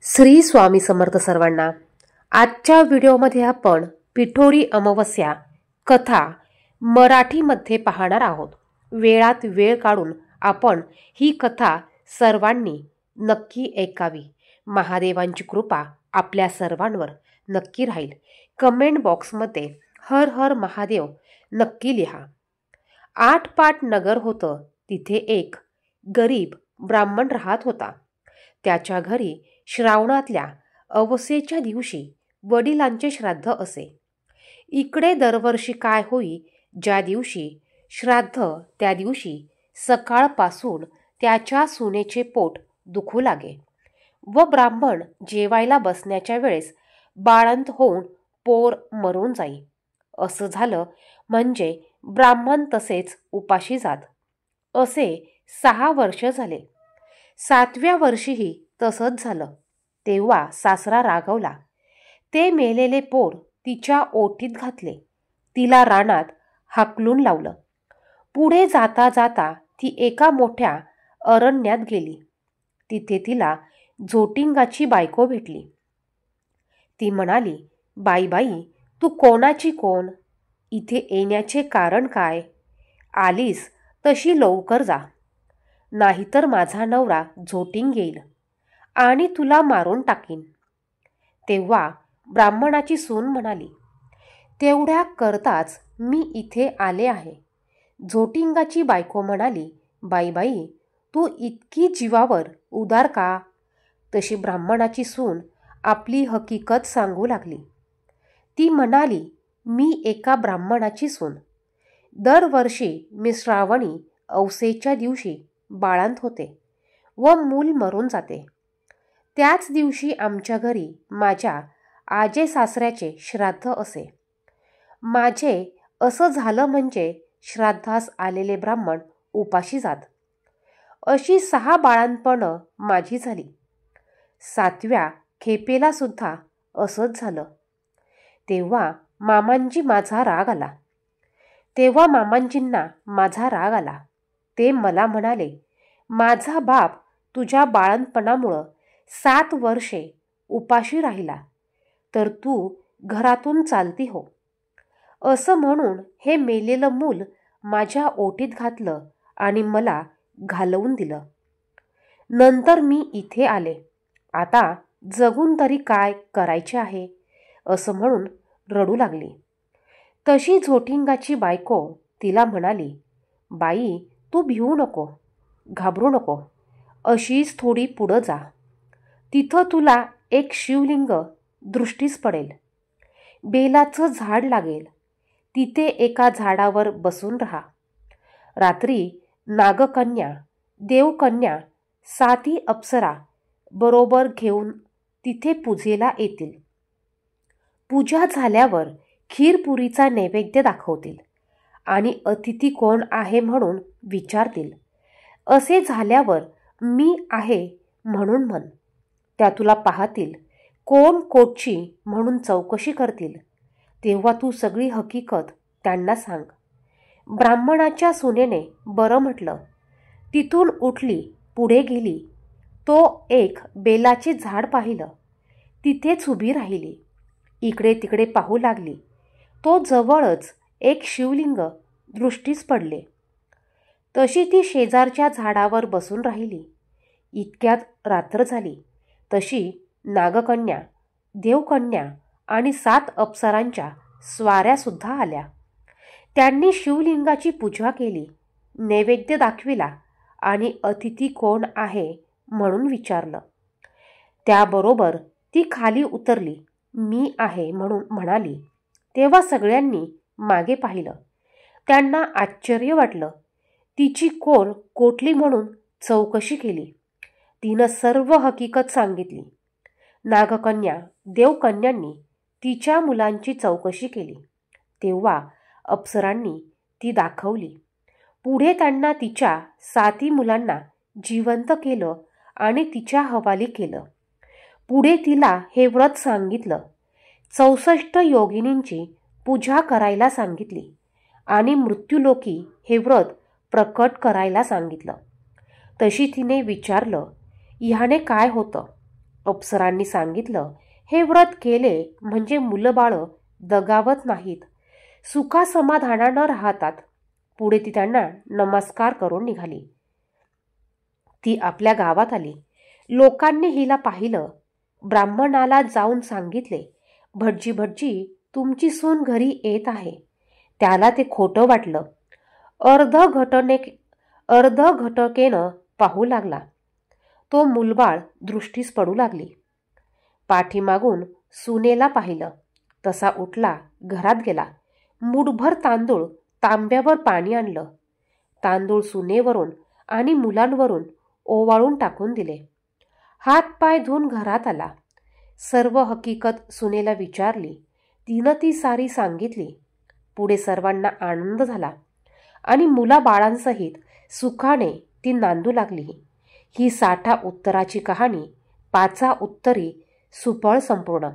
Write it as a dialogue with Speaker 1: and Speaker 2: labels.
Speaker 1: श्री स्वामी समर्थ सर्वांना। आजच्या व्हिडिओमध्ये आपण पिठोरी अमावस्या कथा मराठीमध्ये पाहणार आहोत। वेळात वेळ काढून आपण ही कथा सर्वांनी नक्की ऐकावी। महादेवांची कृपा आपल्या सर्वांवर नक्की राहील। कमेंट बॉक्समध्ये हर हर महादेव नक्की लिहा। आटपाट नगर होतं, तिथे एक गरीब ब्राह्मण राहत होता। त्याच्या घरी श्रावणातल्या अमावस्येच्या दिवशी वडिलांचे श्राद्ध असे। इकडे दरवर्षी काय होई, ज्या दिवशी श्राद्ध त्या दिवशी सकाळपासून त्याच्या सुनेचे पोट दुखू लागे व ब्राह्मण जेवायला बसण्याच्या वेळेस बाळंत होऊन पोर मरून जाई। असं झालं म्हणजे ब्राह्मण तसेच उपाशी जात। असे 6 वर्ष झाले। 7व्या वर्षीही तसंच झालं। तेव्हा सासरा रागवला। ते मेलेले पोर तिच्या ओटीत घातले, तिला रानात हाकलून लावलं। पुढे जाता जाता ती एका मोठ्या अरण्यात गेली। तिथे तिला झोटिंगाची बायको भेटली। ती म्हणाली, बाई बाई, तू कोणाची कोण? इथे येण्याचे कारण काय? आलीस तशी लवकर जा, नाहीतर माझा नवरा झोटिंग येईल आणि तुला मारून टाकीन। तेव्हा ब्राह्मणाची सून म्हणाली, तेवढ्या करताच मी इथे आले आहे। झोटिंगाची बायको म्हणाली, बाई बाई, तू इतकी जीवावर उदार का? तशी ब्राह्मणाची सून आपली हकीकत सांगू लागली। ती म्हणाली, मी एका ब्राह्मणाची सून। दरवर्षी मी श्रावणी अमावस्येच्या दिवशी बाळंत होते व मूल मरून जाते। त्याच दिवशी आमच्या घरी माझ्या आजे सासऱ्याचे श्राद्ध असे। माझे असं झालं म्हणजे श्राद्धास आलेले ब्राह्मण उपाशी जात। अशी 6 बाळंतपणं माझी झाली। 7व्या खेपेला सुद्धा असंच झालं। तेव्हा मामांजींना माझा राग आला। ते मला म्हणाले, माझा बाप तुझ्या बाळंतपणामुळं 7 वर्षे उपाशी राहिला, तर तू घरातून चालती हो। असं म्हणून हे मेलेलं मूल माझ्या ओटीत घातलं आणि मला घालवून दिलं। नंतर मी इथे आले। आता जगून तरी काय करायचे आहे, असं म्हणून रडू लागली। तशी झोटिंगाची बायको तिला म्हणाली, बाई, तू भिवू नको, घाबरू नको, अशीच थोडी पुढं जा। तिथं तुला एक शिवलिंग दृष्टीस पडेल। बेलाचं झाड लागेल, तिथे एका झाडावर बसून राहा। रात्री नागकन्या, देवकन्या, 7 अप्सरा बरोबर घेऊन तिथे पूजेला येतील। पूजा झाल्यावर खीरपुरीचा नैवेद्य दाखवतील आणि अतिथी कोण आहे म्हणून विचारतील। असे झाल्यावर मी आहे म्हणून म्हण। त्या तुला पाहतील, कोण कोटची म्हणून चौकशी करतील। तेव्हा तू सगळी हकीकत त्यांना सांग। ब्राह्मणाच्या सुनेने बरं म्हटलं। तिथून उठली, पुढे गेली। तो एक बेलाचे झाड पाहिलं, तिथेच उभी राहिली। इकडे तिकडे पाहू लागली। तो जवळच एक शिवलिंग दृष्टीस पडले। तशी ती शेजारच्या झाडावर बसून राहिली। इतक्यात रात्र झाली। तशी नागकन्या, देवकन्या आणि 7 अप्सरांच्या स्वाऱ्या सुद्धा आल्या। त्यांनी शिवलिंगाची पूजा केली, नैवेद्य दाखविला आणि अतिथी कोण आहे म्हणून विचारलं। त्याबरोबर ती खाली उतरली, मी आहे म्हणून म्हणाली। तेव्हा सगळ्यांनी मागे पाहिलं। त्यांना आश्चर्य वाटलं। तिची कोण कोटली म्हणून चौकशी केली। तिनं सर्व हकीकत सांगितली। नागकन्या, देवकन्यांनी तिच्या मुलांची चौकशी केली। तेव्हा अप्सरांनी ती दाखवली। पुढे त्यांना तिच्या 7 मुलांना जिवंत केलं आणि तिच्या हवाली केलं। पुढे तिला हे व्रत सांगितलं। 64 योगिनींची पूजा करायला सांगितली आणि मृत्यूलोकी हे व्रत प्रकट करायला सांगितलं। तशी तिने विचारलं, ह्याने काय होतं? अप्सरांनी सांगितलं, हे व्रत केले म्हणजे मुलं बाळं दगावत नाहीत, सुखासमाधानानं राहतात. पुढे ती त्यांना नमस्कार करून निघाली. ती आपल्या गावात आली. लोकांनी हिला पाहिलं. ब्राह्मणाला जाऊन सांगितले, भटजी भटजी, तुमची सून घरी येत आहे. त्याला ते खोटं वाटलं. अर्ध घटकेनं पाहू लागला. तो मुलबाळ दृष्टीस पडू लागली. पाठीमागून सुनेला पाहिलं. तसा उठला, घरात गेला. मुठभर तांदूळ तांब्यावर पाणी आणलं. तांदूळ सुनेवरून आणि मुलांवरून ओवाळून टाकून दिले. हात पाय धुवून घरात आला. सर्व हकीकत सुनेला विचारली. तिनं ती सारी सांगितली. पुढे सर्वांना आनंद झाला आणि मुलाबाळांसहित सुखाने ती नांदू लागली. ही 60 उत्तराची कहाणी 5 उत्तरी सुफळ संपूर्ण.